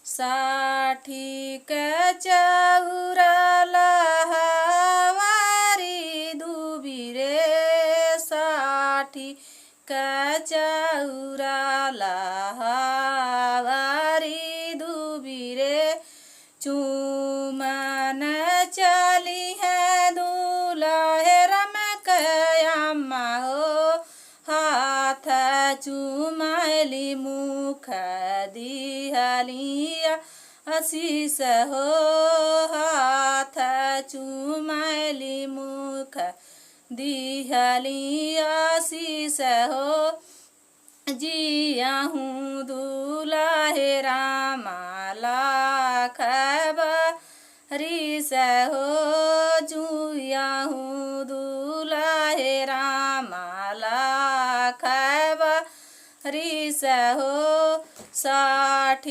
साठी के चौरा लहवारी दुबी रे साठी के चौरा लहवारी दुबी रे चुमन चली है दूल्हे रम कयामा हो हाथ चुमैली मुख दिहलिया आशीष हो हाथ चुमैली मुख दिहलिया आशीष हो जियाहूँ दूल्हे रामा लाख बरिस हो जुयाहूँ दूल्हे रामा लाख बरिस हो साठी